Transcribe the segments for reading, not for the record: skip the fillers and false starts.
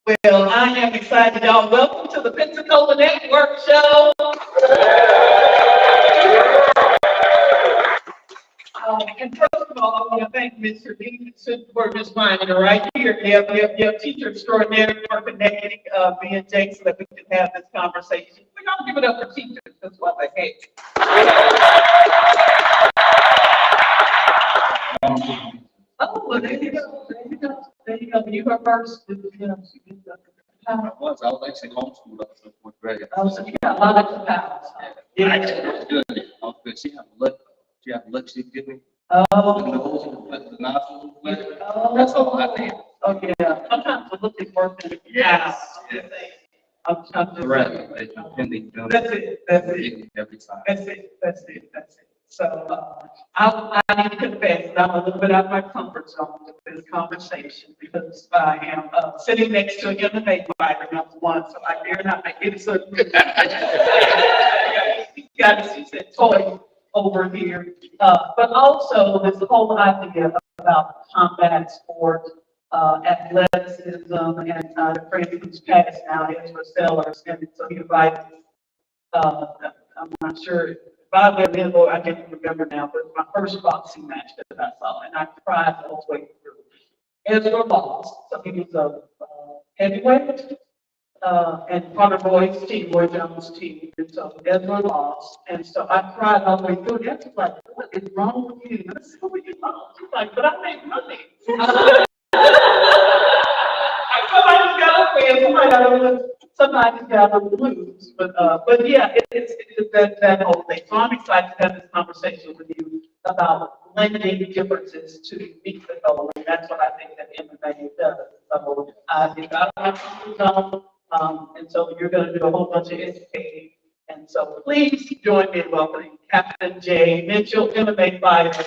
Well, I am excited, y'all. Welcome to the Pensacola Network show. And first of all, I want to thank Mr. Dean for just finding her right here. You have teacher extraordinary for connecting me and Jake so that we can have this conversation. We're going to give it up for teachers. That's what the heck. Oh, well, there you go. There you go. There you go. You were first. I was actually homeschooled up to fourth grade. Oh, so you got a lot of powers. Yeah, actually, I was good. I was good. She had look she give me. Oh. The nose, the nostrils, Oh. that's all I did. Oh, yeah. Sometimes the look is worse than the Yes. I'm just Correct. That's it. That's it. Every time. That's it. That's it. That's it. So I need to confess that I'm a little bit out of my comfort zone with this conversation because I am sitting next to an MMA fighter, number one, so I dare not make it so. She said toy over here, but also this whole idea about combat sport, athleticism, and the friend who's passed now is for Sellers, and so he invited. I'm not sure. By the way, I can't remember now, but my first boxing match that I saw, and I cried the whole way through. Ezra lost, so he was a heavyweight, and Carter Boyd's team, Roy Jones' team, and so Ezra lost, and so I cried all the way through. And Ezra's like, "What is wrong with you?" And I said, "What you lost?" She's like, "But I made money." Somebody's got to win, somebody's got to lose. But yeah, it's that whole thing. So I'm excited to have this conversation with you about blending differences to meet the goal. And that's what I think that MMA does. So it's out of my comfort zone. And so you're going to do a whole bunch of educating. And so please join me in welcoming Captain Jay Mitchell, MMA fighter.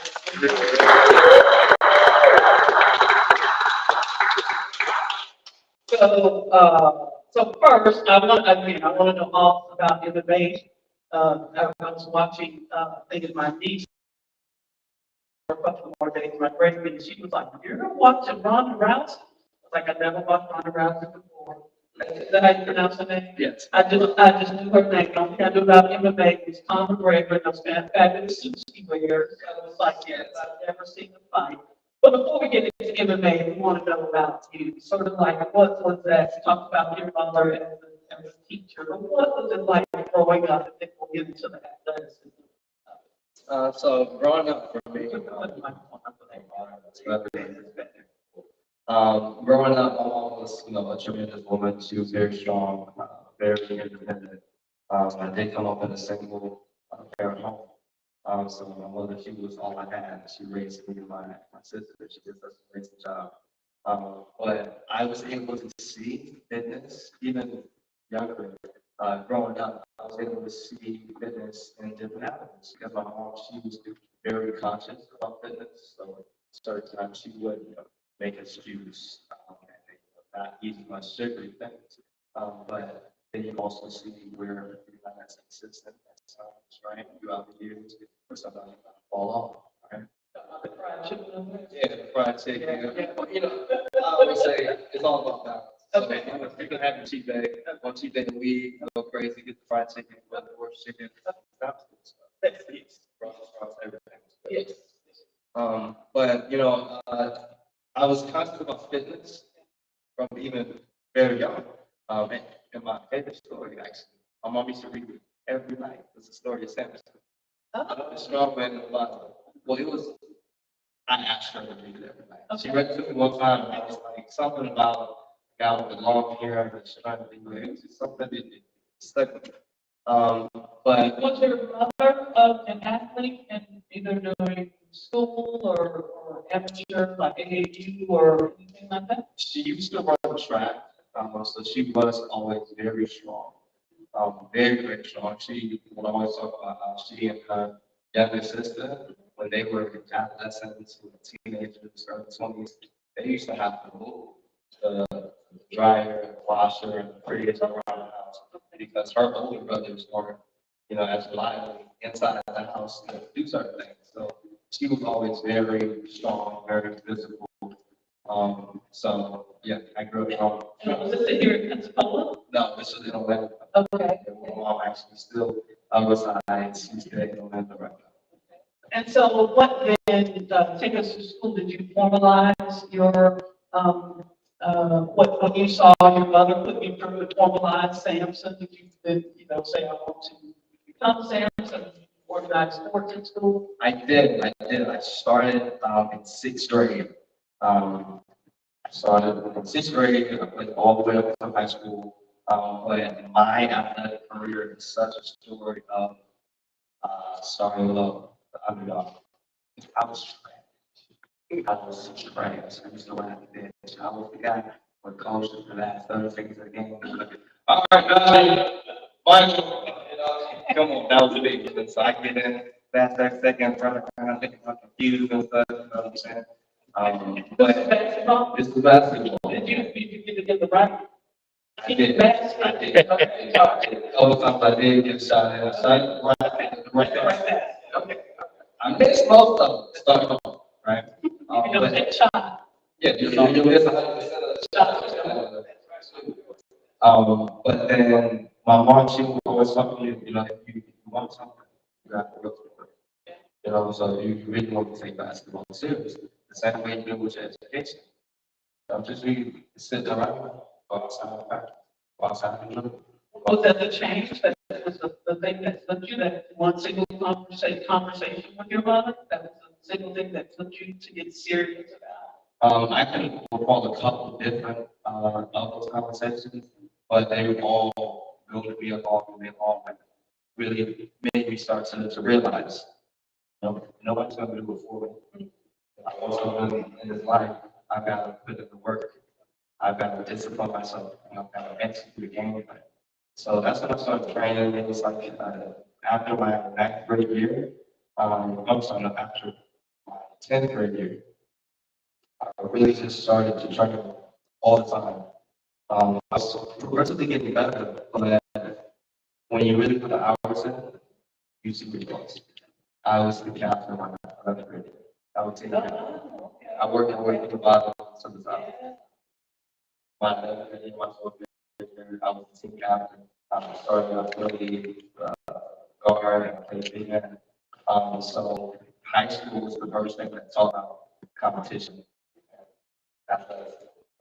So first, I want to know all about MMA. I was watching, I think it's my niece for a couple more days, my freshman, and she was like, "You're watching Ronda Rousey?" I was like, "I never watched Ronda Rousey before." Is that how you pronounce her name? Yes. I just knew her name. The only thing I knew about MMA was Conor McGregor and those fabulous suits he wears. I was like, yes, I've never seen him fight. But before we get into MMA, we want to know about you. Sort of like, what was that? You talked about your mother as a teacher, but what was it like growing up? I think we'll get into the athleticism. So growing up for me, growing up, my mom was, a tremendous woman. She was very strong, very independent. I did come up in a single parent home. So my mother, she was all I had. She raised me and my sister. She did such a amazing job. But I was able to see fitness even younger. Growing up, I was able to see fitness in different avenues because my mom, she was very conscious about fitness. So certain times she would, make us juice and not eat much sugary things. But then you also see where you're not as consistent at times, right? Throughout the years, or sometimes you fall off, right? Yeah, the fried chicken. Yeah. But, I would say it's all about balance. Okay. So you can have your cheat day. One cheat day a week, go crazy, get the fried chicken, the roast chicken. That's good stuff. That's everything. Yes. But I was conscious about fitness from even very young. And my favorite story, actually, my mom used to read it every night. It's the story of Samson. The strong man in the Bible. Well, I asked her to read it every night. Okay. She read it to me one time, and I was like, something about a guy with long hair and trying to be great. It was just something that stuck with me. But was your mother an athlete and either doing school or amateur like AAU or anything like that? she used to run track, so she was always very strong, very, very strong. She would always talk about how she and her younger sister, when they were adolescents, teenagers, early 20s, they used to have to move the dryer, the washer, and the fridge around the house because her older brothers weren't, as reliable inside the house to do certain things. So she was always very strong, very physical. So Yeah, I grew up in home. And was this here in Pensacola? No, this was in Atlanta. Okay. My mom actually still resides. She's there in Atlanta right now. And so what then, take us to school, did you formalize your, what you saw your mother put you through to formalize Samson? Did you, say, I want to become Samson, organize sports in school? I did. I started in sixth grade. I started in sixth grade. I played all the way up to high school. But my athletic career is such a story of starting low, the underdog. I was trash. I used to run at the bench. I was the guy who coached for the last 30 seconds of the game. Like, all right, guys, Michael, come on, that was the big one. So I get in last 30 seconds, running around, thinking I'm confused and stuff, you know what I'm saying? But Basketball? this was basketball. Did you get to get the right? I did. I did. A couple times I did get shot at. I shot right there. Okay. I missed most of them, starting off, right? But Take a shot. yeah, you miss 100% of the shots. But then my mom, she would always tell me, if you want something, you have to go for it. So you really want to take basketball serious. The same way you do with your education. Just really sit around, go outside, go outside and look. Was that the change? That was the thing that flipped you, that one single conversation with your mother? That was the single thing that flipped you to get serious about? I can recall a couple different of those conversations, but they were all going to be involved and they all really made me start to realize, nobody's going to do it for me. I also really in this life, I've got to put in the work. I've got to discipline myself. I've got to execute the game plan. So that's when I started training. It was like after my ninth grade year, I'm sorry, no, after my 10th grade year, I really just started to train all the time. I was progressively getting better, but when you really put the hours in, you see results. I was the captain of my 11th grade year. I would take it. I worked my way to the bottom to the top. My 11th grade year, my 12th grade year, I was the team captain. I started off really guard and played big end. So high school was the first thing that taught about competition. Athletics.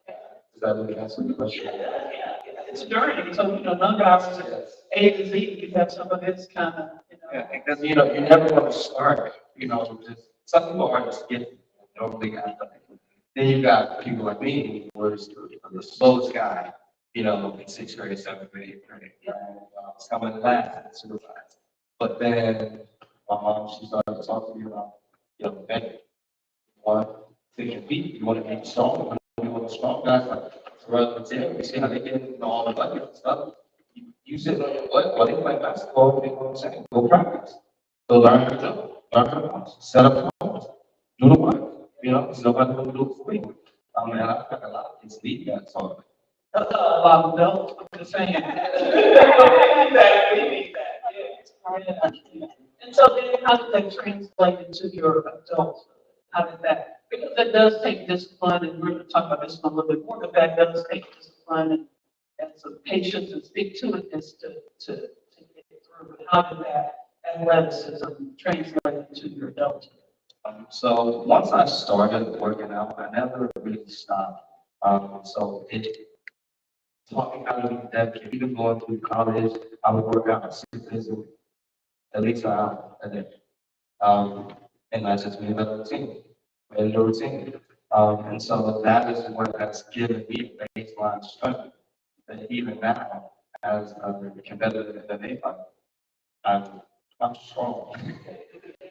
Does that really answer the question? It's a journey, so, none of us is A to Z, you have some of this kind of, Yeah, because you never want to start, just some people are just gifted, normally athletic. Then you got people like me, who was the slowest guy, in sixth grade, seventh grade, eighth grade, right? Was coming last and supervised. But then my mom, she started to talk to me about, hey, you want to compete, you want to be strong, you want to strong guys like Terrell and Tim, you see how they get all the money and stuff. You sit on your butt while they play basketball, you know what I'm saying? Go practice. Go learn how to jump, learn how to punch, set up points, do the work. There's nobody going to do it for you. And I think a lot of kids need that. So, no, I'm just saying. We need that, we need that, yeah. And so then how did that translate into your adulthood? How did that, because that does take discipline, and we're going to talk about this a little bit more, but that does take discipline and some patience and stick to it is to get through. But how did that athleticism translate into your adulthood? so once I started working out, I never really stopped. So it taught me how to be dedicated. Even going through college, I would work out 6 days a week, at least an hour a day. And I just made a routine, made it a routine. And so that is what has given me a baseline strength that even now, as a competitor in the fight, I'm, I'm strong.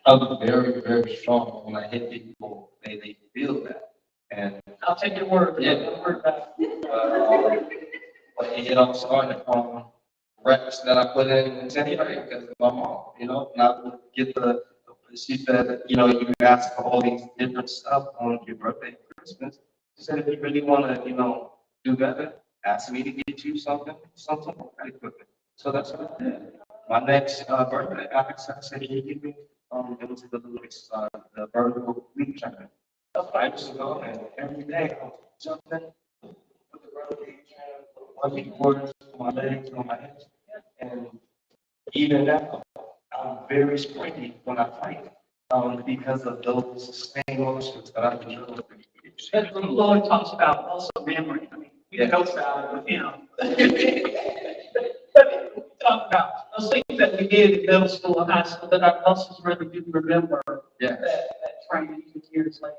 I'm very, very strong. When I hit people, they feel that. And I'll take your word. yeah, Your word back. but starting from reps that I put in 10th grade because of my mom, and I would get she said, you ask for all these different stuff on your birthday and Christmas. She said, if you really want to, do better, ask me to get you something more equipment. So that's what I did. My next birthday, I said, can you give me, it was the vertical leap trainer. I just go and every day I was jumping, 1 week quarters on my legs, on my hips, and even now, I'm very springy when I fight, because of those same motions that I've been doing for years. But when Lloyd talks about muscle memory, I mean, we know about it with him. But we talk about those things that we did in middle school and high school that our muscles really do remember Yes. that training years later.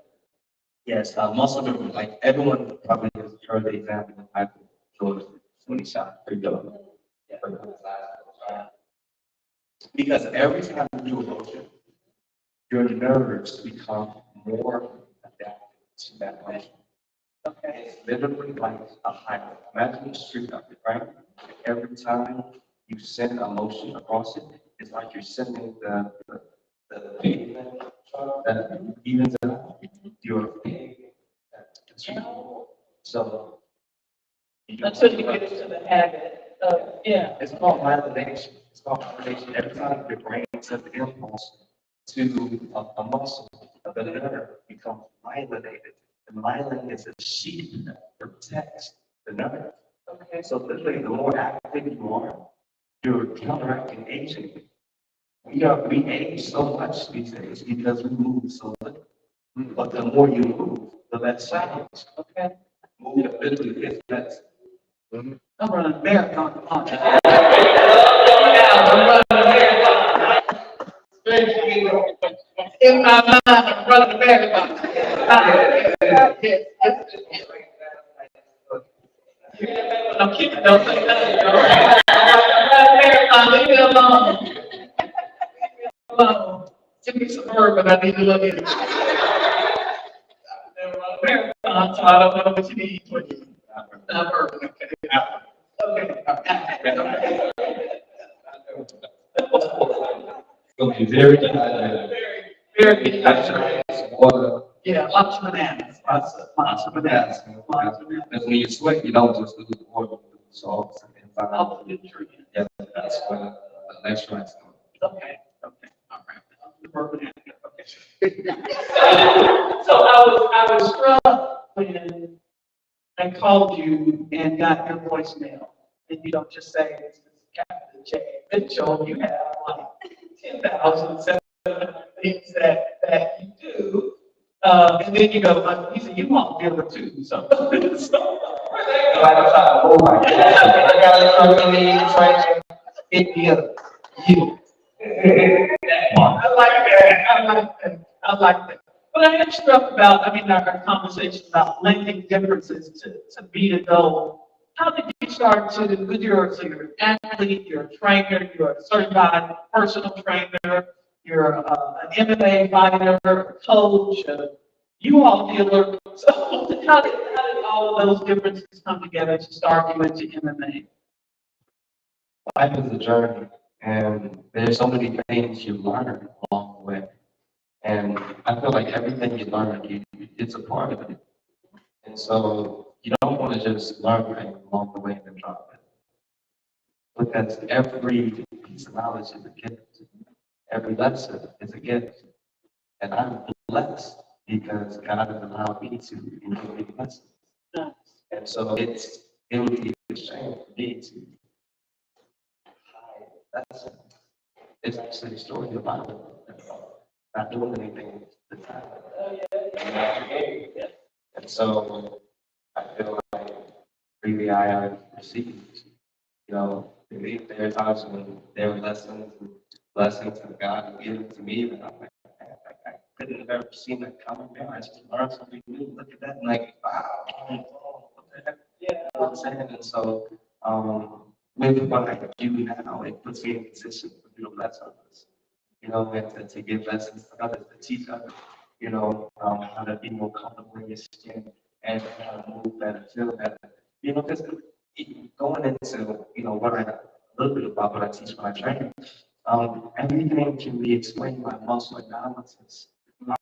Yes, muscle memory, like everyone probably has heard the example of Michael Jordan when he shot free throw. Yeah. Because every time you do a motion, your nerves become more adapted to that motion. Okay. It's literally like a highway. Imagine a street up there, right? Every time you send a motion across it, it's like you're sending the pavement that evens it out. You're paving that. So Until you get into the habit of, yeah. it's called myelination. It's called myelination. Every time your brain sends the impulse to a muscle, the nerve becomes myelinated. The myelin is a sheath that protects the nerve. Okay. So literally, the more active you are, you're counteracting aging. We age so much these days because we move so little. But the more you move, the less cycles. Okay. Move literally gets less. I'm running a marathon. Come on. I'm running a marathon. In my mind, I'm running a marathon. I'm kidding. Don't say that. I'm running a marathon. Leave me alone. Leave me alone. Give me some herb, but I need to look at it. Marathon, so I don't know what you need. Not herb. Okay. Okay, very dehydrated. Very dehydrated. Water. Yeah, lots of bananas. Lots of bananas. Lots of bananas. Because when you sweat, you don't just lose water, you lose salts and All the nutrients. yeah, that's where the electrolytes come. Okay, okay, all right. The bourbon, okay. So I was struck when I called you and got your voicemail. And you don't just say, this is Captain J. Mitchell, you have like 10,700 things that you do. And then you go, he said, you want to deal with too. So, oh my God. I got something to pick me up. You. I like that. I like that. I like that. But I am struck about, I mean, our conversation about linking differences to beat a goal. How did you start to, with your, so you're an athlete, you're a trainer, you're a certified personal trainer, you're an MMA fighter, a coach, you all dealer. So how did all of those differences come together to start you into MMA? Life is a journey, and there's so many things you learn along the way. And I feel like everything you learn, it's a part of it. And so you don't want to just learn things along the way and then drop it. Because every piece of knowledge is a gift. Every lesson is a gift. And I'm blessed because God has allowed me to enjoy the lessons. And so it would be a shame for me to hide lessons. It's actually a story of the Bible. Not doing anything at the time. And so I feel like freely I have received. You know, there are times when there were lessons and blessings that God had given to me that I'm like, man, I couldn't have ever seen that coming. Man, I just learned something new. Look at that, and like, wow, what the heck? Yeah, you know what I'm saying? And so, with what I do now, it puts me in a position to bless others. You know, and to give lessons to others, to teach others, you know, how to be more comfortable in your skin and how to move better, feel better. You know, because going into, you know, what I a little bit about what I teach when I train, everything can be explained by muscle analysis.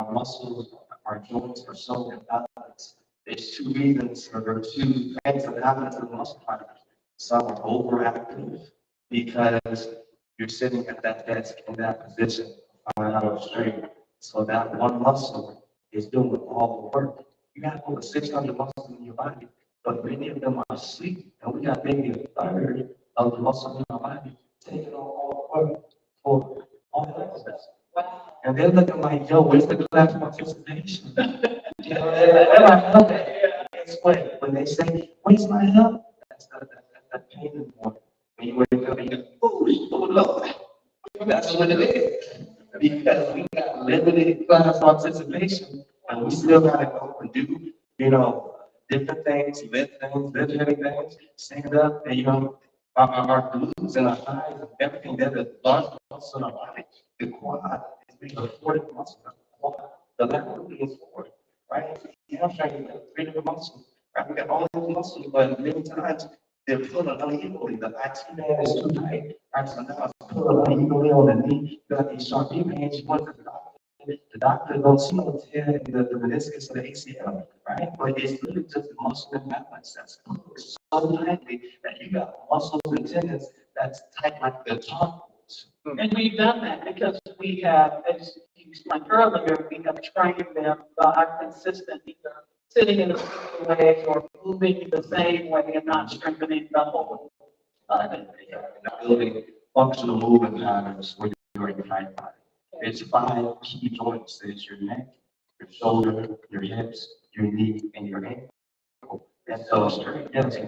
Our muscles, our joints are so imbalanced. There's two reasons or two things that happen to the muscle fibers. Some are overactive because you're sitting at that desk in that position for an hour straight. So that one muscle is doing all the work. You have over 600 muscles in your body. but many of them are asleep, and we got maybe a third of the muscle in our body taking on all the work for all the exercise. And they're looking like, yo, where's the class participation? You know, they're like, okay, guess what? When they say, where's my help? That's the pain point. When you wake up and you go, oh Lord. That's what it is. Because we got limited class participation and we still gotta go and do, different things, lift heavy things, stand up, and our glutes and our thighs and everything that is large muscle in our body, the quad is being afforded muscle, the quad, the lateral is forward, right? You know, trying to get three different muscles, right? We got all these muscles, but many times they're pulling unequally. The IT band is too tight. Right? So now it's pulling unequally on the knee. You got these sharp knee pains. You went to the doctor. The doctor don't see no tear in the meniscus or the ACL, right? But it's literally just the muscle imbalance that's so tightly that you got muscles and tendons that's tight like the tonsils. And we've done that because we have, as you explained earlier, we have trained them by consistent either sitting in a particular way or moving the same way and not strengthening the whole. Building functional movement patterns when you're in tight body. It's 5 key joints. It's your neck, your shoulder, your hips, your knee, and your ankle. And so, yes,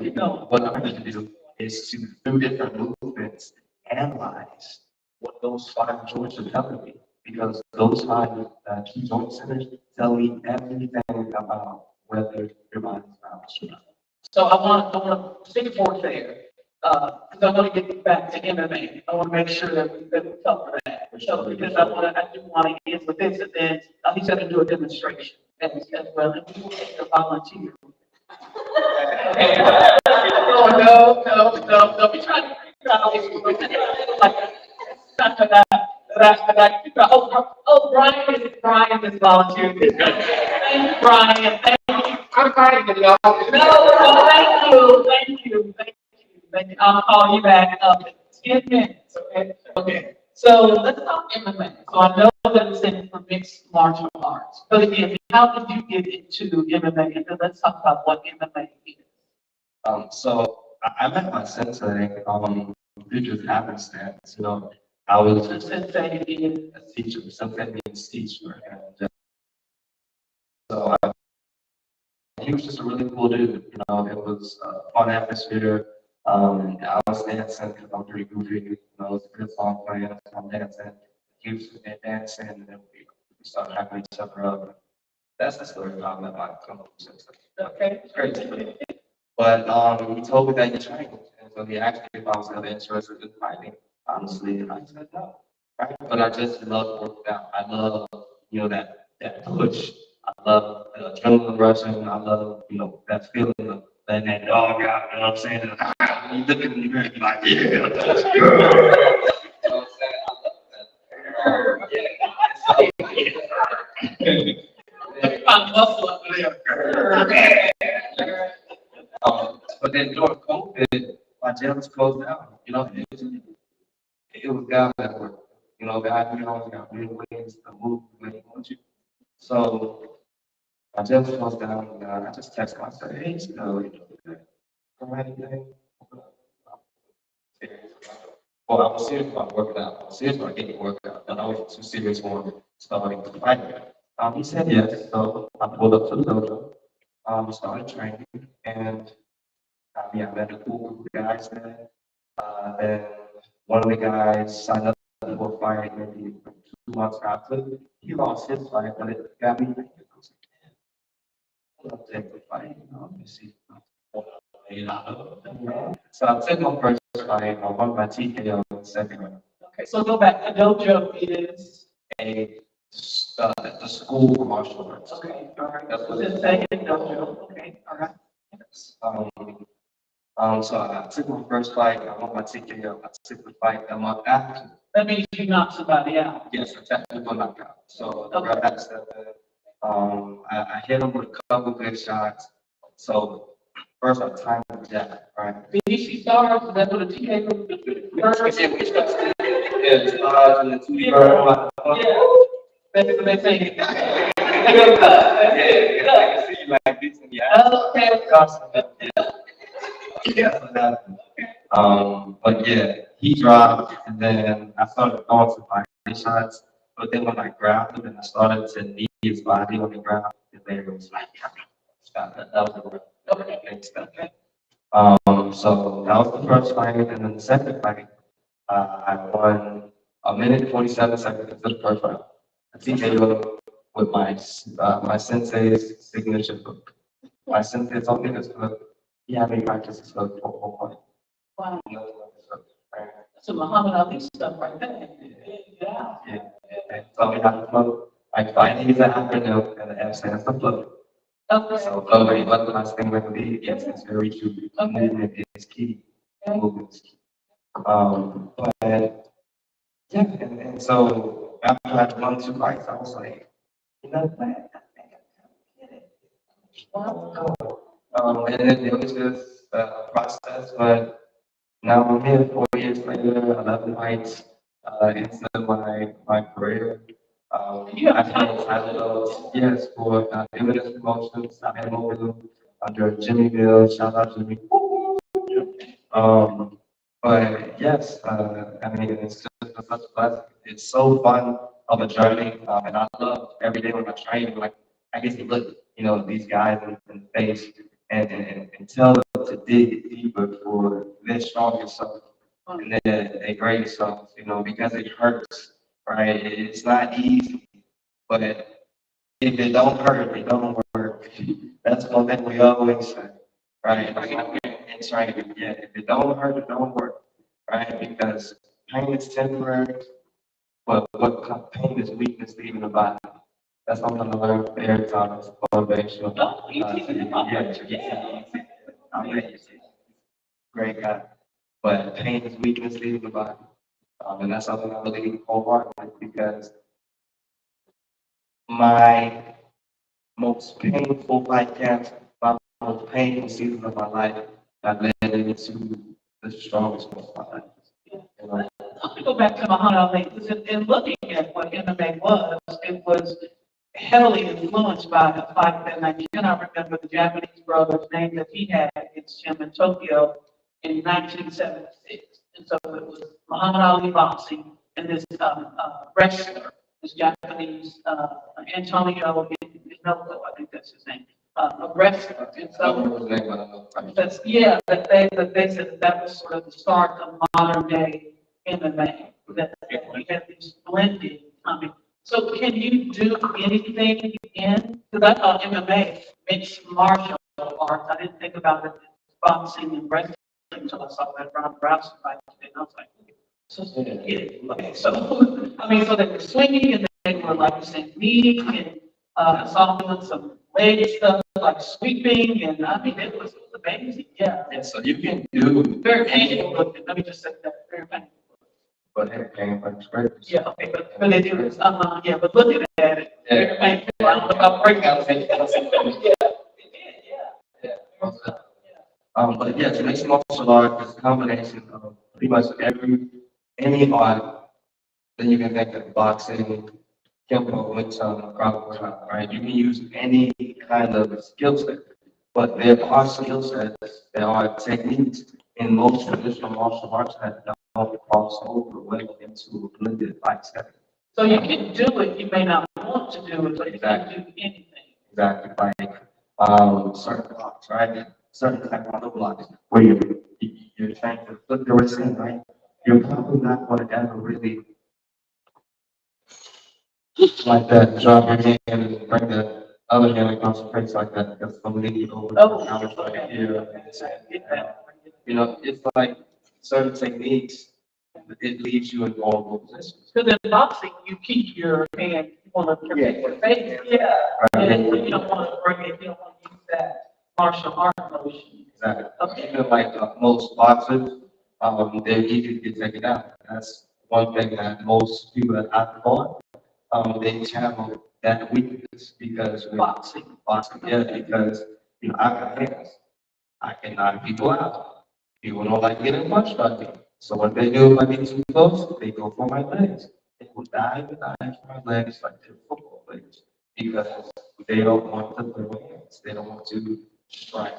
what I'm going to do is to, through different movements, analyze what those 5 joints are telling me. Because those 5 key joint centers tell me everything about whether your body's balanced or not. So I want to stick forward there, because I want to get back to MMA. I want to make sure that we cover that. So because I do want to end with this, and then he's going to do a demonstration as well, and we will take a volunteer. Okay. No, don't be trying to Brian is volunteering. Thank you, Brian. Thank you. I'm trying to get y'all. No, thank you. I'll call you back up in 10 minutes, okay? Okay. So let's talk MMA. So I know that it's in for mixed martial arts, but again, how did you get into MMA? And then let's talk about what MMA is. So I met my sensei, through just happenstance, I was The sensei is a teacher, sensei means teacher, and so he was just a really cool dude, it was a fun atmosphere. I was dancing because I'm pretty goofy, it was a good song playing, so I'm dancing. He was dancing, and then we started hyping each other up. That's the story about my kung fu sensei. okay. It's crazy. But he told me that he trained, and so he asked me if I was ever interested in fighting. Honestly, and I said no. Right? But I just love working out. I love, that push. I love the adrenaline rushing. I love, that feeling of letting that dog out. You know what I'm saying? And you look at me, you're like, yeah, that's good. You know what I'm saying? I love that. Let me find muscle up there. But then during COVID, my gym was closed down. It was God that worked. God, always got weird ways to move when He wants you. So my gym was closed down, and I just texted myself, hey, anything? Well, I was serious about working out. I was serious about getting workout, but I wasn't too serious on starting to fight. He said yes, so I pulled up to the dojo, started training, and I met a cool group of guys there. Then one of the guys signed up for a fight maybe 2 months after. He lost his fight, but it got me thinking. I was like, I'll take the fight, let me see. So I took my first fight, I won my TKO in the second round. Okay, so go back. The dojo is. The school of martial arts. Okay, all right. That's what Sensei and dojo. Okay, all right. Yes. So I took my first fight, I won my TKO. I took the fight a month after. That means you knocked somebody out. Yes, a technical knockout. So the ref had said that. I hit him with a couple good shots. So first I timed the jab, right? Did he see stars? Is that what a TKO is? Yeah, stars and the 2D bird. Yeah. That's what they say. Yeah, I can see like like this and yeah. But yeah, he dropped, and then I started throwing some body shots. But then when I grabbed him and I started to knee his body on the ground, the player was like, stop that. That was a real big step. So that was the first fight, and then the second fight, I won a minute 47 seconds into the first round. I TKO with my sensei's signature book. My sensei told me this book. He had me practice this book for 4 months. Wow. You know, right? That's a Muhammad Ali stuff right there. Yeah. Yeah. And tell me how to float. Like fighting is an acronym, and the F stands for float. Okay. So floating, what the last thing would be? Yes, it's very true. Okay. Movement is key. Movement is key. But yeah, and so after I won 2 fights, I was like, you know what? I think I get it. Wow. And then it was just a process, but now I'm here 4 years later, 11 fights into my career. You have I've had titles, yes, for Dividends Promotions. I had over under Jimmy Bill, shout out Jimmy. Um, but yes, I mean, it's just such a blessing. It's so fun of a journey, and I love every day when I train. Like I get to look, these guys in the face and tell them to dig deeper for their stronger self and their greater self. Because it hurts, right? It's not easy, but if it don't hurt, it don't work. That's one thing we always say, right? It's right. Yeah, if it don't hurt, it don't work, right? Because pain is temporary, but what pain is weakness leaving the body. That's something I learned from Eric Thomas, motivational. Oh, you teach him. Yeah. I'm ready. Great guy. But pain is weakness leaving the body. And that's something I believe wholeheartedly because my most painful life camps, my most painful season of my life that led into the strongest one of my life. You know? I'm gonna go back to Muhammad Ali, because in looking at what MMA was, it was heavily influenced by a fight that I cannot remember the Japanese brother's name that he had against him in Tokyo in 1976. And so it was Muhammad Ali boxing and this wrestler, this Japanese Antonio Inoue, I think that's his name, a wrestler. And so that's, yeah, that they said that was sort of the start of modern day MMA. That we had these blended coming. So can you do anything in? Because I thought MMA mixed martial arts. I didn't think about it boxing and wrestling until I saw that Ron Browson fight today. And I was like, so yeah. Okay, so I mean, so they were swinging and they were like you said, kneeing and I saw them doing some leg stuff like sweeping and I mean it was amazing. Yeah. And so you can do Very painful looking. Let me just say that. Very painful. but hey, pain by script. Yeah, okay, but they do this, yeah, but looking at it, very painful. I don't know about breakouts. Yeah, yeah. But yes, mixed martial art is a combination of pretty much any art that you can think of, boxing, Kimbo, with Krav, right? You can use any kind of skill set, but there are skill sets, there are techniques in most traditional martial arts that don't cross over well into a blended fight setting. So you can do it, you may not want to do it, but you can do anything. Exactly, like certain blocks, right? Certain taekwondo blocks where you're trying to flip the wrist in, right? You're probably not going to ever really like that, drop your hand and bring the other hand across the face like that because the lead over the counter right here. It's like certain techniques, it leaves you in vulnerable positions. Because in boxing, you keep your hand, you want to protect your face, yeah. Right. And you don't want to bring it, you don't want to use that martial art motion. Exactly. Okay. Even like most boxers, they're easy to get taken out. That's one thing that most people that I've fought, they channel that weakness because with boxing, yeah, because I got hands, I can knock people out. People don't like getting punched by me, so what they do if I get too close, they go for my legs. They will dive and dive for my legs like they're football players. because they don't want to throw hands, they don't want to strike,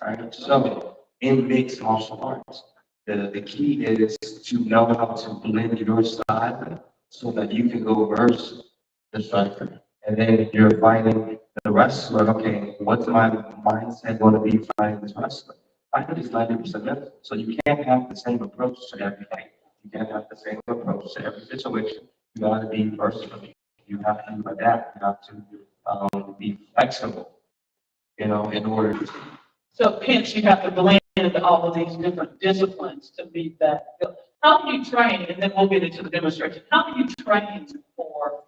right? So in mixed martial arts, the key is to know how to blend your style so that you can go versus the striker. And then you're fighting the wrestler. Okay, what's my mindset going to be fighting this wrestler? Fighting is 90% mental. So you can't have the same approach to every fight. You can't have the same approach to every situation. You got to be versatile. You have to adapt. You have to be flexible, in order to. So hence you have to blend all of these different disciplines to meet that. How do you train, and then we'll get into the demonstration, how do you train for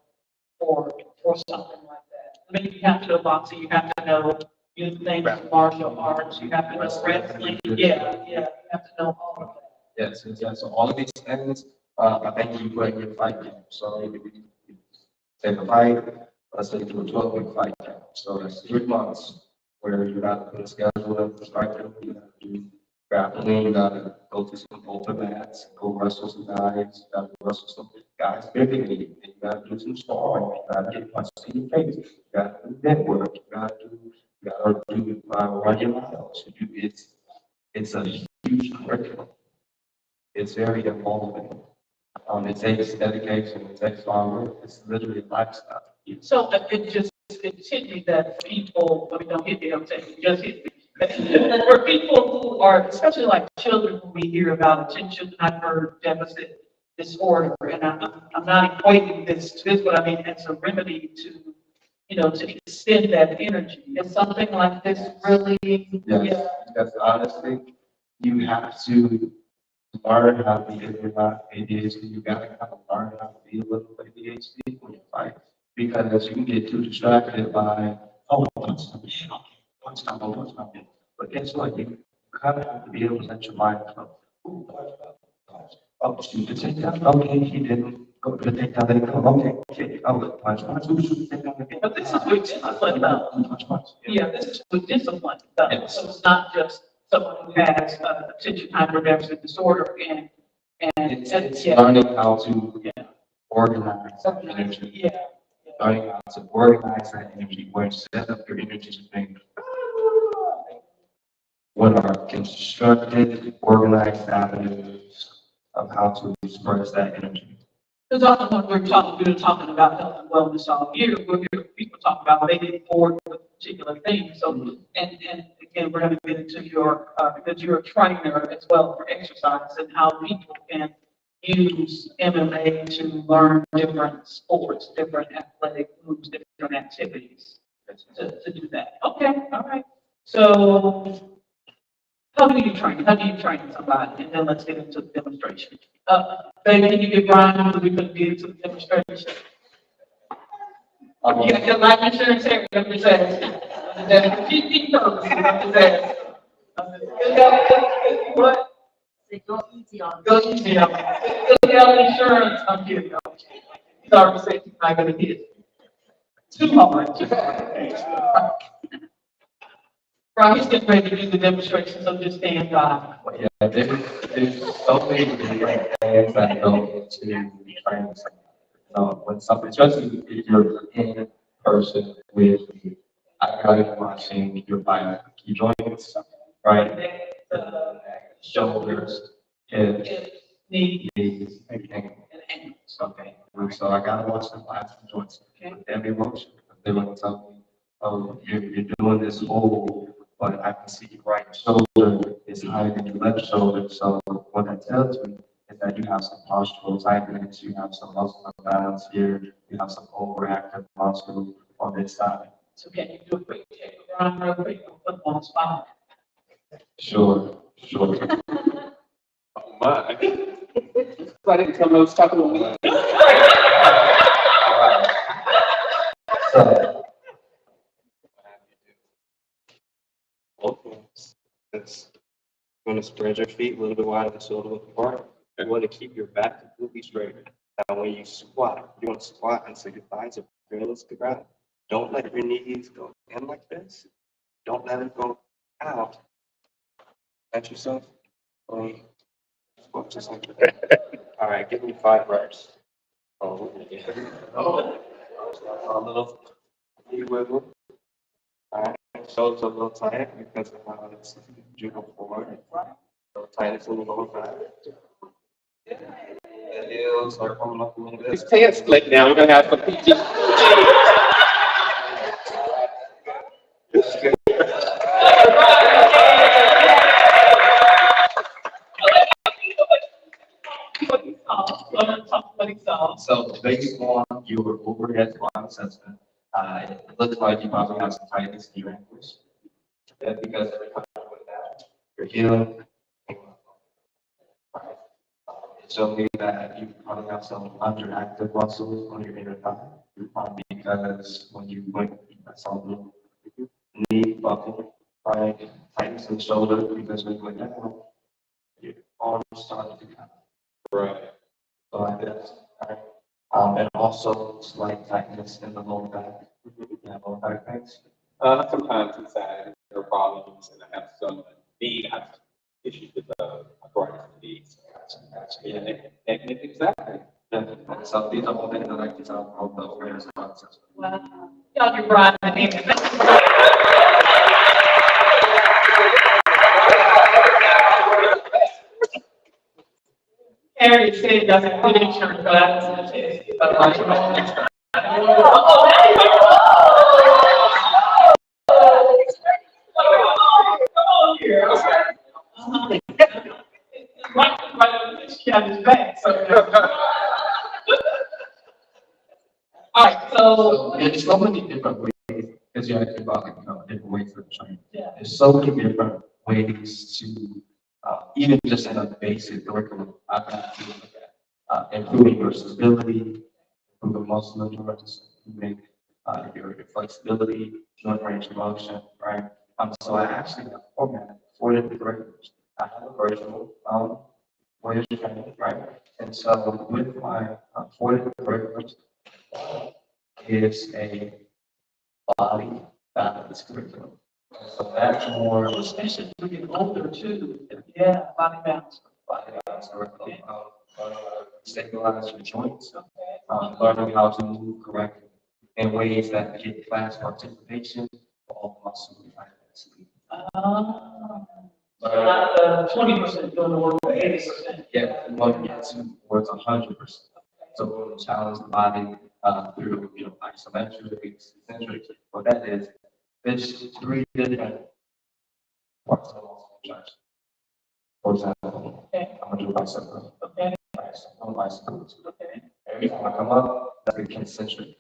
something like that? I mean, you have to know boxing, you have to know things, martial arts, you have to know wrestling, yeah, you have to know all of that. Yes. So all of these things, I think you put in your fight camp. So if you take a fight, let's say do a 12-week fight camp. So that's 3 months where you got to put a schedule in for striking, you got to do grappling, you got to go to some open mats, go wrestle some guys, you got to wrestle some guys bigger than you, and you got to do some sparring, you got to get punched in your face, you got to do network, you got to do run your miles. It's a huge curriculum. It's very involving. It takes dedication, it takes hard work. It's literally a lifestyle. So it hit me that people, I mean, don't hit me, I'm saying, it just hit me. For people who are, especially like children who we hear about attention hyper deficit disorder, and I'm not equating this to this, but I mean, it's a remedy to extend that energy. Is something like this really? Yes, Yeah. because honestly, you have to learn how to deal with ADHD. You gotta kind of learn how to deal with ADHD when you fight. Because you can get too distracted by, oh, what's up, what's up, what's up. But guess what? You kind of have to be able to let your mind go. Ooh, oh, shoot, the takedown. Okay, he didn't go to the takedown. Then go. Okay. Oh, punch. Ooh, shoot, the takedown again. But this is what discipline about. Punch. Yeah, this is what discipline about. Yes. So it's not just someone who has attention hyperdeficit disorder It's yeah. learning how to organize that energy. Yeah. Learning how to organize that energy, where instead of your energy to think, what are constructed, organized avenues of how to express that energy. Because often when we were talking about health and wellness all year, we're hearing people talk about they get bored with particular things. So, and again, we're going to get into your, because you're a trainer as well for exercise and how people can use MMA to learn different sports, different athletic moves, different activities to do that. Okay, all right. So how do you train? How do you train somebody? And then let's get into the demonstration. Baby, can you get Brian so we can get into the demonstration? You got your life insurance here, I'm just asking. That's the GP purpose, I'm just asking. What? Go easy on. Go easy on me. Just got insurance, I'm kidding. He's already said he's not gonna hit. Too hard. Brian, he's getting ready to do the demonstration, so just stand by. Yeah, there's so many different things that go into training someone. When something, especially if you're in person with me, I got you watching your key joints, right? Shoulders, hips, knees, and ankles. Okay. So I gotta watch the last joints. Every motion. They want to tell me, oh, you're doing this whole, but I can see your right shoulder is higher than your left shoulder. So what that tells me is that you have some postural tightness, you have some muscle imbalance here, you have some overactive muscle on this side. So can you do a quick take around real quick and put on the spot? Sure. Oh my. I didn't tell me I was talking to me. So, Both ones. That's going to spread your feet a little bit wider and shoulder width apart. You want to keep your back completely straight. Now, when you squat, you want to squat until your thighs are parallel to the ground. Don't let your knees go in like this. Don't let them go out. At yourself. Squat just like that. All right, give me 5 reps. Oh, yeah. Oh, a little. Knee wiggle. Alright, shoulders a little tight because of how it's due forward. So tight it's a little back. The heels are coming up a little bit. His pants split now. We're gonna have some PG. What he saw. So based on your overhead squat assessment, it looks like you probably have some tightness in your ankles. That's because every time you put that, your heel. Right. It showed me that you probably have some underactive muscles on your inner thigh. Because when you blink, that's all the knee buckle, right? Tightness in the shoulder because when you blink that one, your arms start to kind of Right. go like this, right? And also slight tightness in the lower back. You have lower back pains. Sometimes it's there are problems, and I have some knee issues with arthritis in the knees. Yeah, exactly. Yeah. So these are all things that I can tell from the awareness process. Wow. Y'all can ride the hand. Harry said doesn't put insurance, but I was going to Right, she had his back, so. All right, So so. there's so many different ways, because you're asking about different ways of training. Yeah. There's so many different ways to, even just in a basic curriculum, I've got to look at improving your stability, improving muscle endurance, improving your flexibility, joint range of motion, right? So I actually have formatted 4 different curriculums. I have a virtual way of training, right? And so with my 4 different curriculums, is a body balance curriculum. So that's more Especially when you're older too. Yeah, body balance. body balance curriculum, stabilize your joints, Okay. learning how to move correctly in ways that get class participation all muscle capacity. Not 20% doing the work, but 80%. Yeah, we want to get towards 100%. So we're going to challenge the body through, isometrics, eccentrics. What that is, there's 3 different parts of the muscle contraction. For example, Okay. I'm going to do bicep curl. Okay. Bicep curls. Okay. Every time I come up, that's a concentric,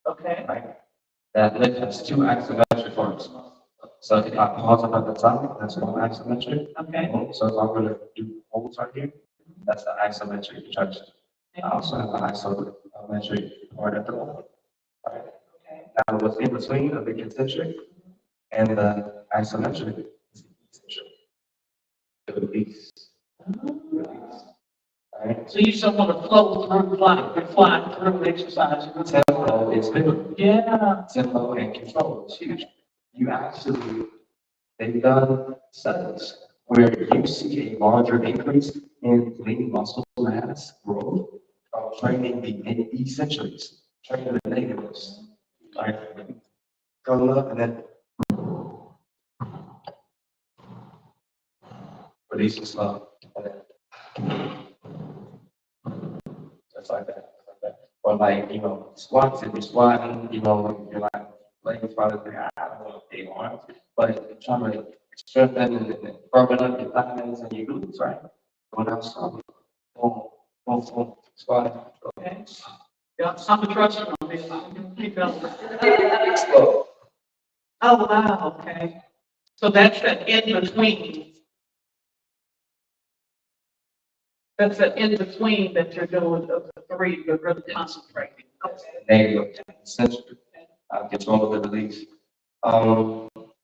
Okay. right? That lift has 2 isometric parts. So if I pause up at the top, that's one isometric. Okay. So if I'm going to do holds right here, that's the isometric contraction. I also have an isometric part at the bottom. Right? Okay. Now what's in between of the concentric and the isometric is the eccentric. The release. Release. Right? So you just don't want to flow through, fly through exercise. Tempo is big. Yeah. Tempo and control is huge. You actually, they've done studies where you see a larger increase in lean muscle mass growth from training the eccentrics, training the negatives. Right? Go up and then release it slow. And then just like that. Like that. Or like, squats, if you're squatting, you're like legs probably there, I don't know if they arms, but you're trying to strengthen and firm up your thighs and your glutes, right? Going out strong. Boom, boom, boom, squat. Okay. Yeah, some trust on me. Keep going. Slow. Oh, wow, okay. So that's the in between. That's the in between that you're doing of the 3, you're really concentrating. Okay. There you go. Essentially, control of the release.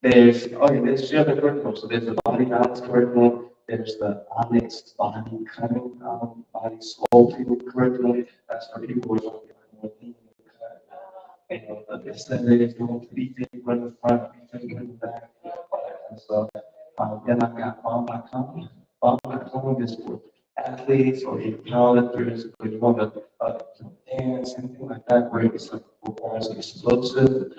There's the other curriculum. So there's the body balance curriculum. There's the Onyx body cutting, body sculpting curriculum. That's for people who are more lean and cut. The aesthetic is going to be run in the front, be in the back, all that kind of stuff. Then I've got bomb.com. Bomb.com is for athletes or even powerlifters, if you want to dance, anything like that, where it's requires explosive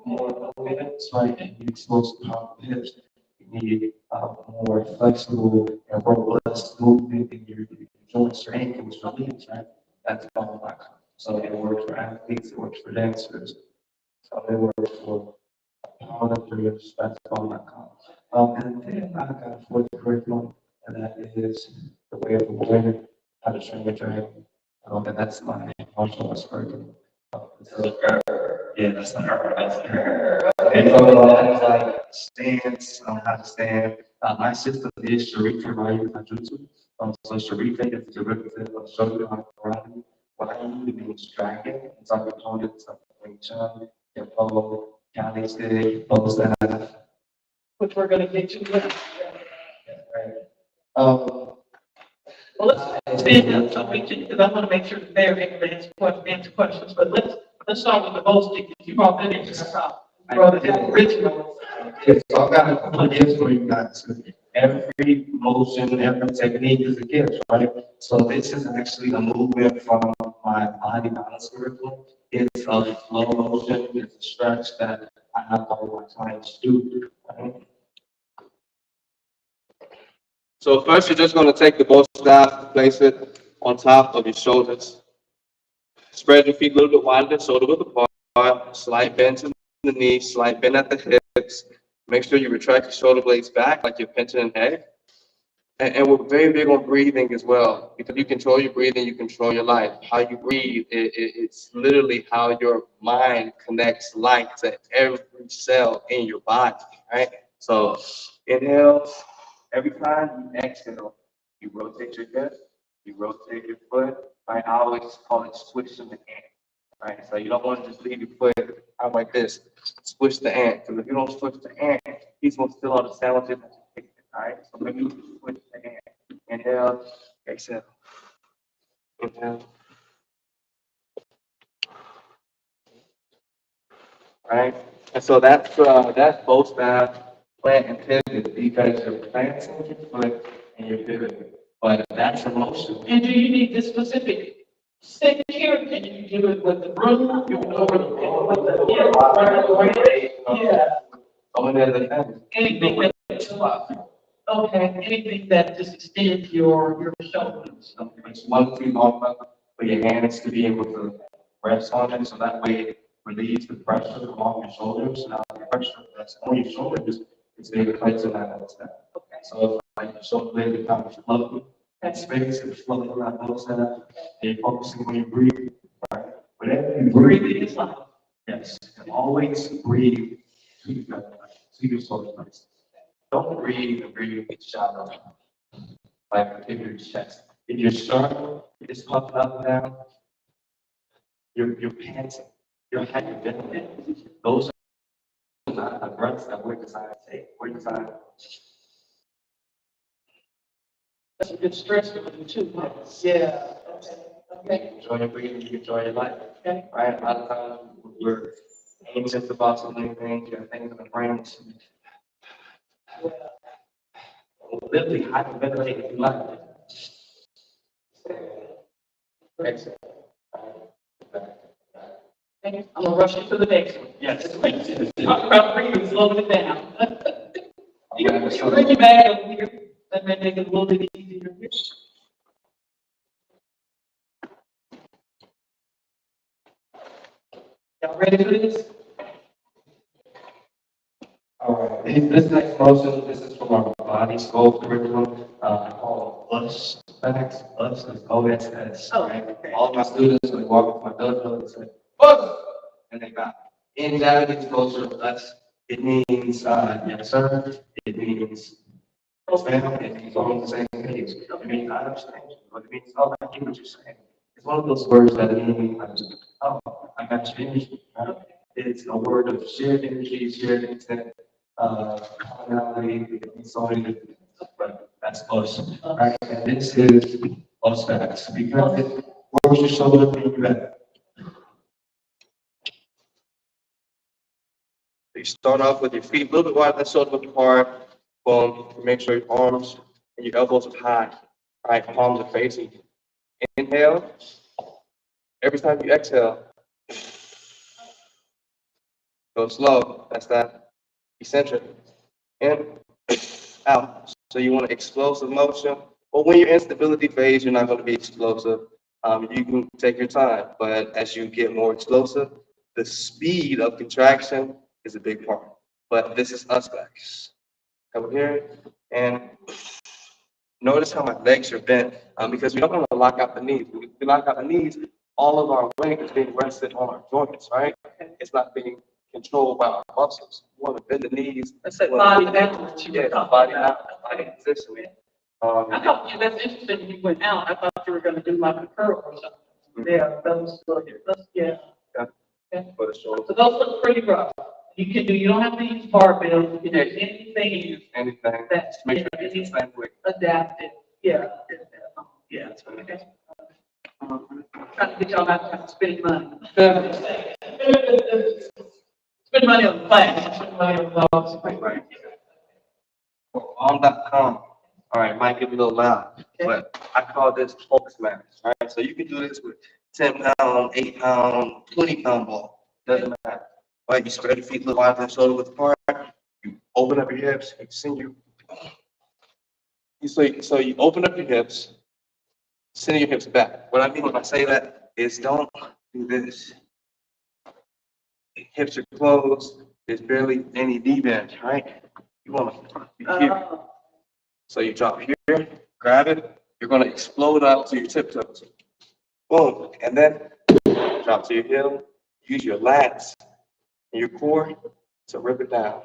more movements, right? And you expose powerful hips. You need more flexible and robust movement in your joints, your ankles, your knees, right? That's all my concept. So it works for athletes, it works for dancers, so it works for powerlifters, that's all my concept. And then I got a fourth curriculum, and that is the way of the warrior, how to train your dragon. And that's my martial arts curriculum. So, yeah, that's not her, that's her. And so things like stance, how to stand. My sister is Sharika Ryu Tajutsu. So Sharika is the derivative of Shogun karate. Ryu means dragon. It's our opponents of Wing Chun, Hippo, Cali Stick, Bow Staff. which we're gonna get to later. Right. Um, Well, let's spin up so we can, because I want to make sure that they're able to answer questions, but let's start with the bow stick. You brought that into the top. You brought it down original. Yeah, so I got a couple of gifts for you guys. Every motion, every technique is a gift, right? So this is actually a movement from my body balance curriculum. It's a slow motion, it's a stretch that I have all my clients do, right? So first, you're just going to take the bow staff, place it on top of your shoulders. Spread your feet a little bit wider, shoulder width apart, slight bend to the knees, slight bend at the hips. Make sure you retract your shoulder blades back like you're pinching an egg. And we're very big on breathing as well, because you control your breathing, you control your life. How you breathe, it's literally how your mind connects light to every cell in your body, right? So inhale, every time you exhale, you rotate your hip, you rotate your foot, right? I always call it switching the ant, right? So you don't want to just leave your foot out like this, switch the ant, because if you don't switch the ant, he's going to steal all the sandwiches that you picked. All right, so maybe you switch the hand. Inhale, exhale. Inhale. All right, and so that's both that plant and pivot because you're planting your foot and you're pivoting. But that's a motion. And do you need this specific stick here? Can you do it with the broom? You can over the, with the, yeah. Going there, the hand. Anything that, okay, anything that just extends your shoulders. It's 1 feet long enough for your hands to be able to rest on it, so that way it relieves the pressure along your shoulders. Now, the pressure that's on your shoulders is able to place in that step. Okay. So if like your shoulder blade becomes floating, that space is floating around those steps, and you're focusing when you breathe, right? Whenever you breathe, Breathing is life. yes, and always breathe to your solar plexus. Don't breathe and breathe with shallow, like in your chest. If your sternum is puffed up now, you're panting, you're hyperventilating. Those are not the breaths that we're designed to take. We're designed. That's a good stress relief too. Huh? Yeah. Okay. Enjoy your breathing, you enjoy your life. Okay. Right? A lot of times we're anxious about so many things, you have things in the brain. Literally hyperventilating in life. Exhale. I'm gonna rush you to the next one. Yes. Talk about breathing, slowing it down. You Okay, can so- bring your bag up here, that may make it a little bit easier. Y'all ready for this? All right, this next motion, this is from our body sculpt curriculum, I call it USS facts, US is OSS, Oh, right? okay. All my students, when they walk with my dojo, they say, US, and they got it. In Japanese culture, US, it means, yes, sir, it means, yes, ma'am, it means all on the same page. It means, I understand you, but it means, oh, I get what you're saying. It's one of those words that mean, oh, I got your energy, right? It's a word of shared energy, shared intent, commonality, so many different things, but that's us, right? And this is us facts, because where was your shoulder when you read? You start off with your feet a little bit wider than shoulder width apart. Boom. Make sure your arms and your elbows are high. Right, palms are facing you. Inhale. Every time you exhale, Go slow. That's that eccentric. In, out. So you want explosive motion. But when you're in stability phase, you're not going to be explosive. You can take your time, but as you get more explosive, the speed of contraction is a big part. But this is us back. Over here, and notice how my legs are bent, because we don't want to lock out the knees. When we lock out the knees, all of our weight is being rested on our joints, right? It's not being controlled by our muscles. We want to bend the knees. That's that body balance you were Yeah, talking body about. balance, body positioning. I thought, yeah, that's interesting when you went out. I thought you were gonna do like a curl or something. Yeah, yeah. Okay. For the shoulder. So those look pretty rough. You don't have to use barbell, you can do anything Anything. that's Make sure it's the same way. adapted. Yeah. Yeah. Okay. Trying to get y'all not to spend money. Spend money on class, spend money on dogs. Right. On.com. All right, might get a little loud, but I call this Hulk smash. All right, so you can do this with 10-pound, 8-pound, 20-pound ball. Doesn't matter. All right, you spread your feet a little wide and shoulder width apart. You open up your hips. So you open up your hips, send your hips back. What I mean when I say that is don't do this. Hips are closed. There's barely any knee bend, right? You want to be here. So you drop here, grab it. You're going to explode up to your tiptoes. Boom. And then drop to your heel. Use your lats and your core to rip it down.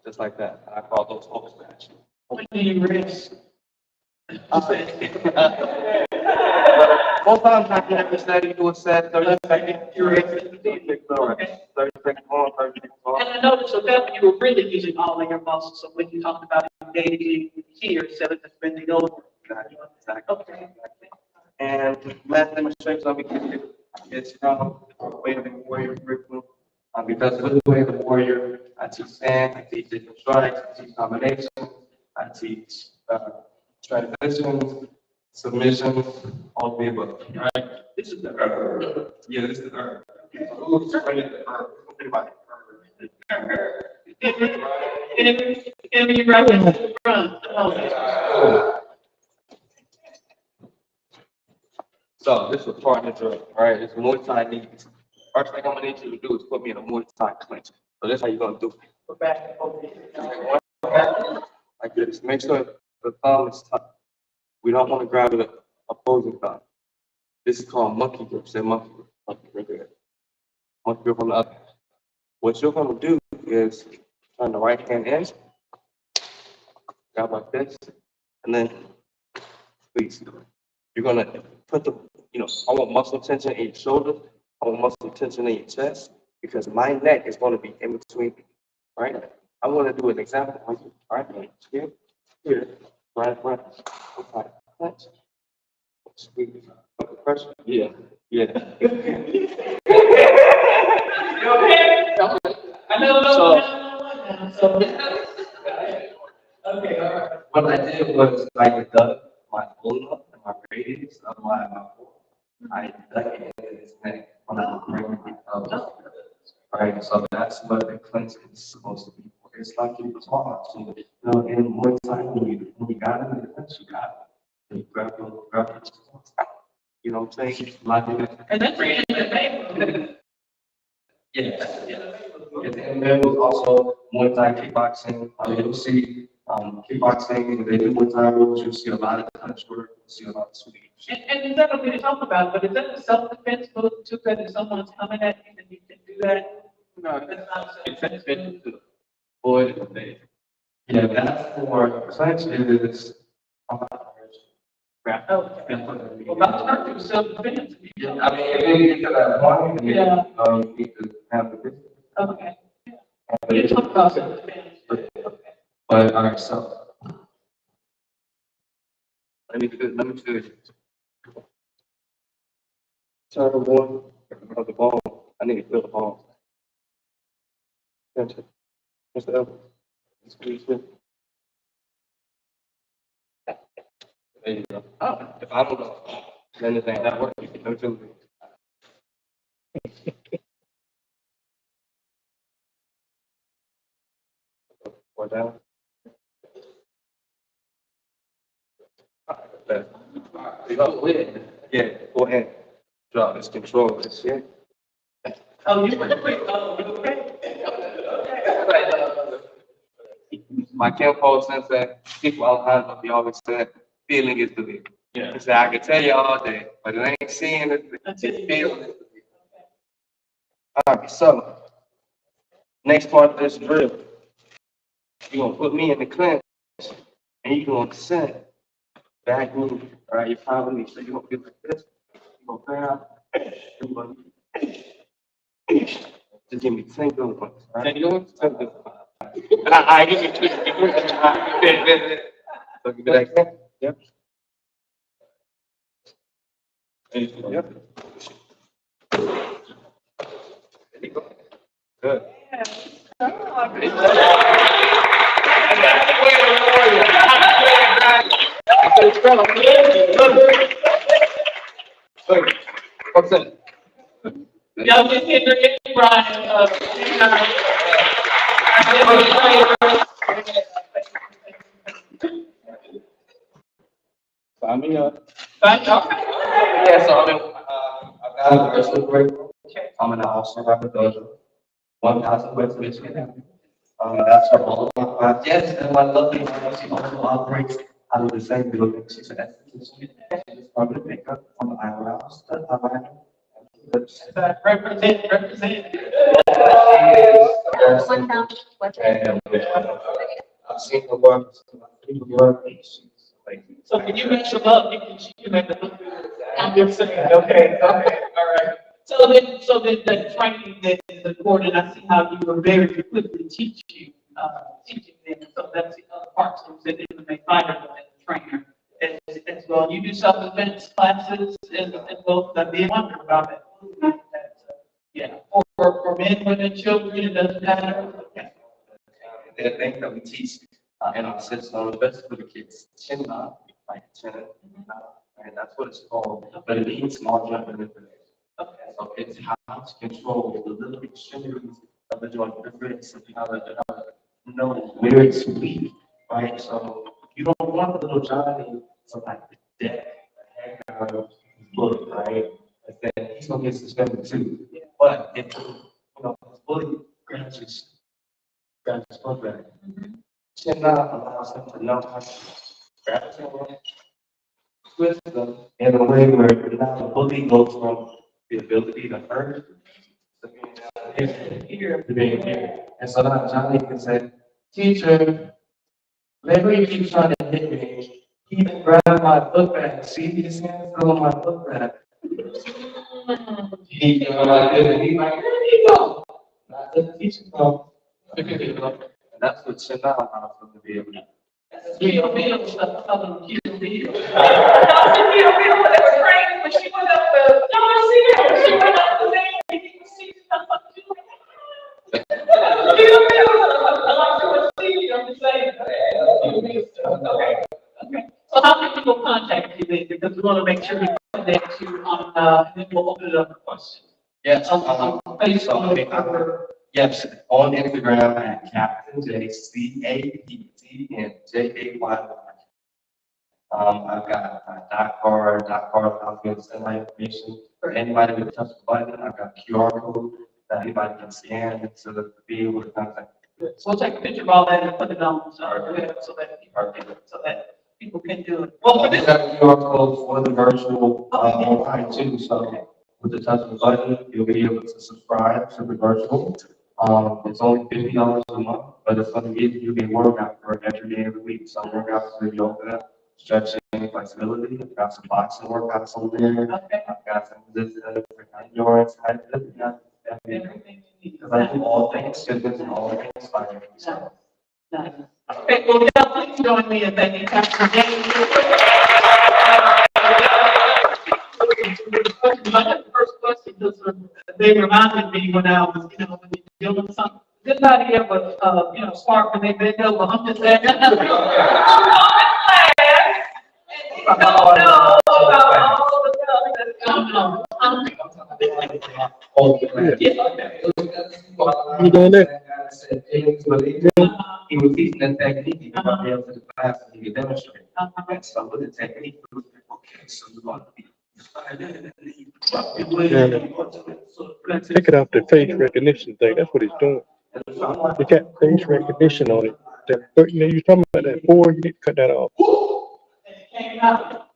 Just like that. I call those Hulk smash. When do you rest? Most times I can ever say you do a set, 30 seconds, you're in 30 seconds on, 30 seconds off. And I noticed with that, you were really using all of your muscles. So when you talked about engaging here instead of just bending over. Exactly. Okay. And last demonstration I'll be giving you is from Way of the Warrior curriculum. Because with the Way of the Warrior, I teach stand, I teach different strikes, I teach combinations, I teach transitions, submissions, all of the above. Right? This is the herb. Yeah, this is the herb. Who's ready the herb? Everybody. Give me right in the front. So this is partner drill, all right? It's Muay Thai knees. First thing I'm gonna need you to do is put me in a Muay Thai clinch. So this is how you're gonna do it. Go back over here. Like this. Make sure the thumb is tucked. We don't want to grab it opposing thumb. This is called monkey grip. Say monkey grip. Monkey grip right there. Monkey grip on the other. What you're gonna do is turn the right hand in, grab like this, and then squeeze. You're gonna put the, I want muscle tension in your shoulder. I want muscle tension in your chest because my neck is gonna be in between, right? I want to do an example on you, all right? Here, right, okay, clench, squeeze, put the pressure, yeah. I know. So. Okay, all right. What I did was I dug my ulna and my radius of my foot. I dug it in his neck when I was bringing it up. Right, so that's what the clench is supposed to be for. It's like you talk. So, in Muay Thai, when you got it in the clench, you got it. You grab it. You know what I'm saying? Like it. And that's really the And there was also Muay Thai kickboxing. You'll see kickboxing, they do Muay Thai rules. You'll see a lot of punch work. You'll see a lot of sweep. And is that what we talk about? But is that a self-defense move too? That if someone's coming at you, then you can do that? No, That's not a it's self-defense move. to avoid the thing. Yeah, that's for clench is. Crap. Oh, well, that's not true self-defense. I mean, if you get to that point, then Yeah. you need to have the business. Okay. You're talking about self-defense. But all right, so let me do it. Turn the one of the ball. I need to feel the ball. That's the other. Squeeze it. There you go. Oh, if I don't know, then it ain't that work, you can come to me. Or down. Alright, Go ahead. yeah, go ahead. Drop this control, this shit. Oh, you were quick, oh, you okay? My Kenpo sensei, people all the time, he always said, feeling is believing. Yeah. He said, I can tell you all day, but it ain't seeing it, it's Until you feeling it. All right, so, next part of this drill, you're gonna put me in the clinch, and you're gonna set back move, all right, you're following me, so you're gonna feel like this, you're gonna grab, you're gonna, just give me 10 good ones, all right? 10 good ones? 10 good ones. I give you 2. So give me that again. Yep. Yep. There you go. Good. What's that? Y'all just hit the Brian, Sign me up. Yeah, so I've got a personal break. I'm gonna also have a dojo. 1,000 West Michigan. That's for all of my clients. Yes, and my lovely wife, she also operates out of the same building. She's an esthetician. She's from the makeup, from the eyebrows, the eyeliner. Represent. And I've seen her work. She's like, So when you mix them up, you can make them look good. I'm just saying, okay, all right. So then the training that is important, I see how you were very quickly teaching them. So that's the other part, so that they may find it as a trainer as well. You do self-defense classes as well, I'd be wondering about it. Yeah, for men, women, children, it doesn't matter. Okay. There are things that we teach in our system, especially for the kids. Chin up, like chin up, and that's what it's called. But it means small jump manipulation. Okay. So it's how to control the little extremities of the joint, the ribs, and how to know where it's weak, right? So you don't want the little Johnny to like deck the heck out of his bully, right? And then he's gonna get suspended too. But if his bully grabs his foot back, chin up allows him to know how to grab his hand, twist them in a way where now the bully goes from the ability to hurt to being here to being here. And so now Johnny can say, teacher, whenever he keeps trying to hit me, he can grab my foot back. See his hands still on my foot back. He can go like this and he's like, where did he go? Not the teacher go. And that's what chin out allows them to be able to. Kill Bill, Kill Bill. Kill Bill was trained when she went up the, no, I see her, she went up the thing, and you can see stuff like Kill Bill, I like to see, I'm just saying. Okay. So how can people contact you then? Because we want to make sure we connect you on, and then we'll open it up for questions. Yes, On Facebook. yes, on Instagram at Captain J CAPTNJAY. I've got dot card allows me to send my information for anybody with a touch button. I've got QR code that anybody can scan to be able to contact. So we'll take a picture of all that and put it on, so that people can do it. Well, for We this, have a QR code for the virtual online too, so with the touch of the button, you'll be able to subscribe to the virtual. It's only $50 a month, but it's going to give you a workout for every day of the week. Some workouts for yoga, stretching, flexibility. I've got some boxing workouts on there. okay, I've got some resistance for endurance. everything you need. Because I do all things fitness and all things fire. So. Nice. Okay, well, now please join me in thanking Captain James. My first question, because they reminded me when I was, when you're doing something, did not ever, spark when they bend over, I'm just saying. And No, about all the stuff that's going on. You doing that? He was teaching that technique, he brought me up to the class and he could demonstrate. And so with the technique, it was like, okay, so you're going to be. Take it off the face recognition thing. That's what he's doing. He got face recognition on it. That, you know, you talking about that four, you need to cut that off. Came out.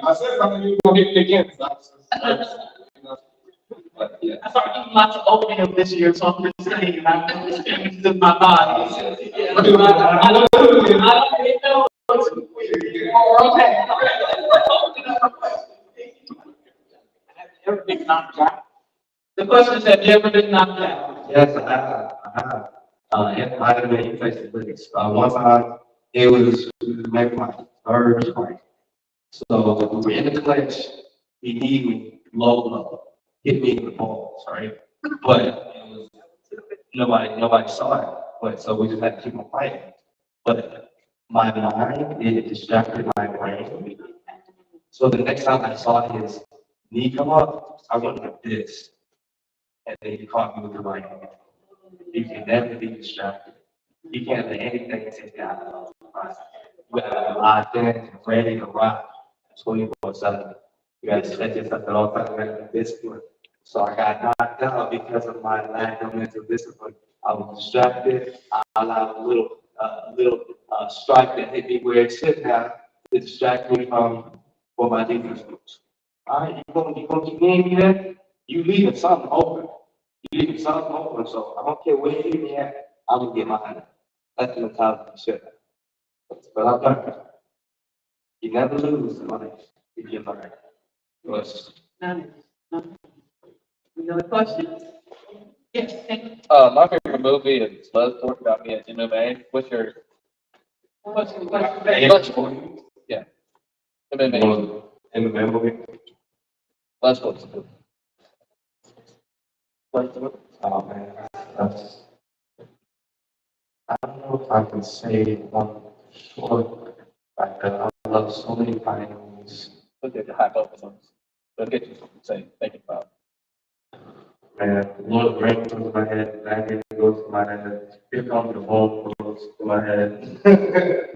I said something, you were gonna hit me again. But yeah. I started eating lots of oatmeal this year, so I'm just saying, I'm experiencing in my body. I don't really know what's weird. Okay. Have you ever been knocked out? The question is, have you ever been knocked out? Yes, I have. It might have been face to face. One time, it was maybe my third strike. So we were in the clinch, he kneed me low, hit me in the balls, right? But it was, nobody saw it. But so we just had to keep on fighting. But my mind, it distracted my brain. So the next time I saw his knee come up, I went like this. And then he caught me with the right hand. You can never be distracted. You can't let anything take you out of the You gotta be locked in, ready to rock 24/7. You gotta set yourself at all times, like discipline. So I got knocked out because of my lack of mental discipline. I was distracted. I allowed a little strike that hit me where it should have to distract me from what my defense was. All right, you gonna keep me there? You leaving something open. You leaving something open, so I don't care where you leave me at, I'm gonna get mine. That's the mentality you should have. But I've learned. You never lose in life if you learn. Yes. None. Any other questions? Yes, thank you. My favorite movie is Bloodsport about me at MMA. What's your What's your Bloodsport? Yeah. MMA. MMA movie? Bloodsport's good. Oh man, that's, I don't know if I can say one short, like I love so many finals. Look at the high focus on this. Let's get you something to say. Think about. Man, Lord of the Rings goes to my head, Dragon goes to my head, Here Comes the Home goes to my head.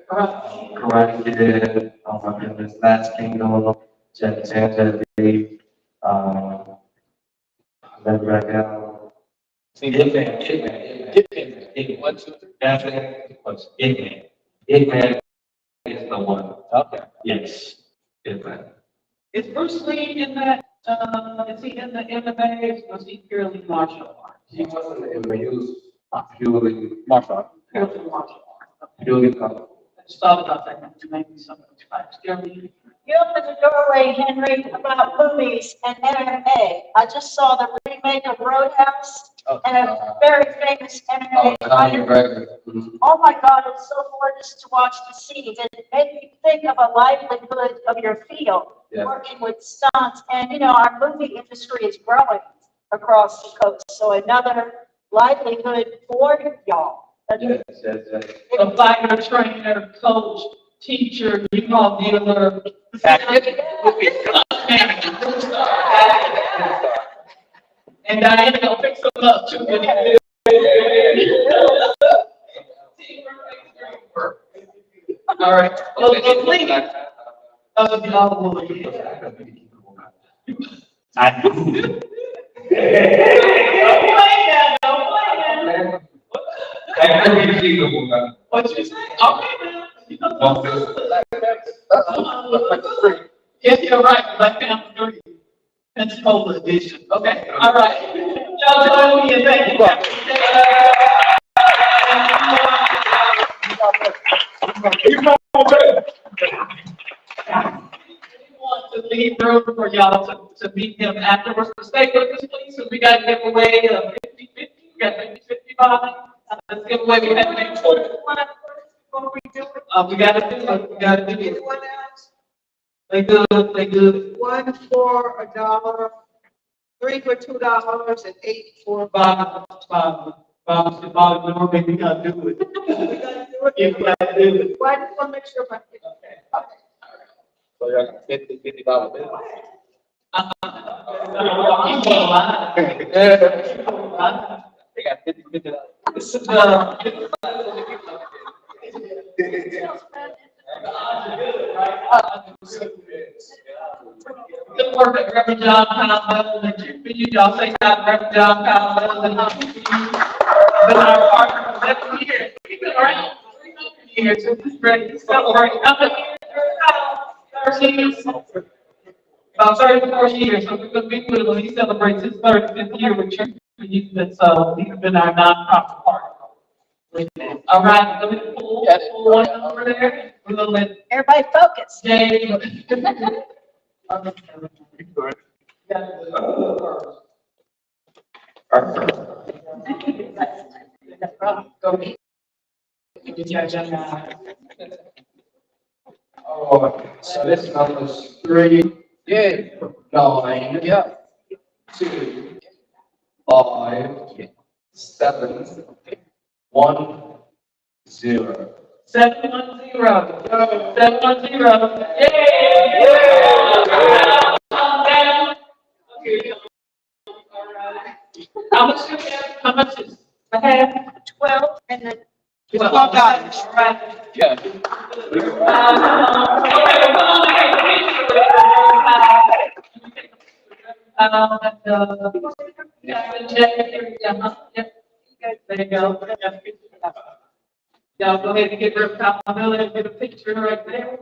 Karate Kid, oh my goodness, Last Kingdom, Jackie Chan, remember right now. Hitman. 1, 2, 3. That's it. What's Hitman? Hitman is the one. Okay. Yes, Hitman. Is Bruce Lee in that, is he in the MMA, or is he purely martial arts? He wasn't in the use purely Martial art. Purely martial arts. purely kung fu. I just thought about that, maybe some of the tribes. Jeremy? You opened the doorway, Henry, about movies and MMA. I just saw the remake of Roadhouse and a very famous MMA fighter. McGregor. Oh my God, it's so gorgeous to watch the scenes. It made me think of a livelihood of your field, Yeah. working with stunts. And, you know, our movie industry is growing across the coast. So another livelihood for y'all. Yes. A fighter, trainer, coach, teacher, dealer. And Diane will fix them up too. All right. Well, please. That was the audible again. I do. Don't play that, don't play that. What you say? Okay, man. You know, yes, you're right. Black Panther 3. Pensacola edition. Okay, all right. Y'all join me in thank you. We want to leave room for y'all to meet him afterwards. So stay with us, please, because we got to give away 50-50. We got 50-55. Let's give away. We have to make sure. We got to do it. We got to do it. They good, they good. One for $1, 3 for $2, and 8 for. Bob, maybe we gotta do it. If we gotta do it. Well, I just want to make sure my. Okay. So you're like $50 bill. Keep on lying. They got $50. This is, good work at Reverend John Powell, and y'all say hi to Reverend John Powell, and been our partner for 7 years. We've been around for 300 years, so this is ready to celebrate. How many years? 30 years? About 34 years, so we're gonna be with him when he celebrates his 35th year with church. He's been our nonprofit partner. All right, let me pull one over there. We're gonna let Everybody focus. Jay. Oh, so this number's 3, Yeah. 9, Yeah. 2, 5, 7, 1, 0. 710. 710. Yay! Okay. How much do we have? How much is the half? 12 and then. It's $12. All right. Yeah. There you go. Y'all go ahead and get rid of accountability and get a picture right there.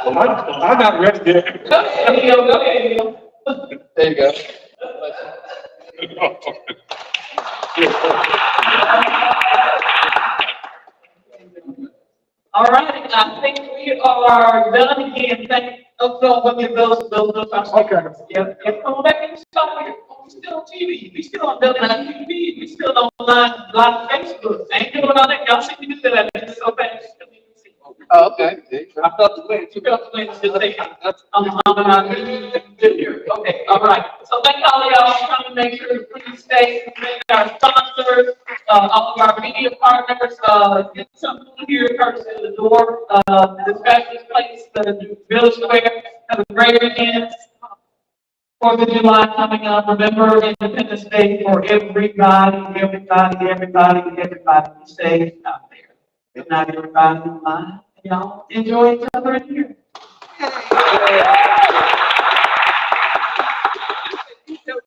I'm not ready yet. Go ahead, Neil. There you go. All right, I think we are done again. Let me those. Okay. Yeah, come back and start here. We still on TV. We still on WBQP. We still on live Facebook. I ain't doing all that. Y'all see me do that. It's so fast. Oh, okay. I felt the wind. You felt the wind. Just say, okay, all right. So thank all of y'all for coming. Make sure to please stay. Thank our sponsors, all of our media partners. Get some food here courtesy of the door. This fabulous place, the Village Square. Have a great weekend. 4th of July coming up. Remember Independence Day for everybody. Be safe out there. Good night, everybody. Bye. Y'all enjoy each other in here.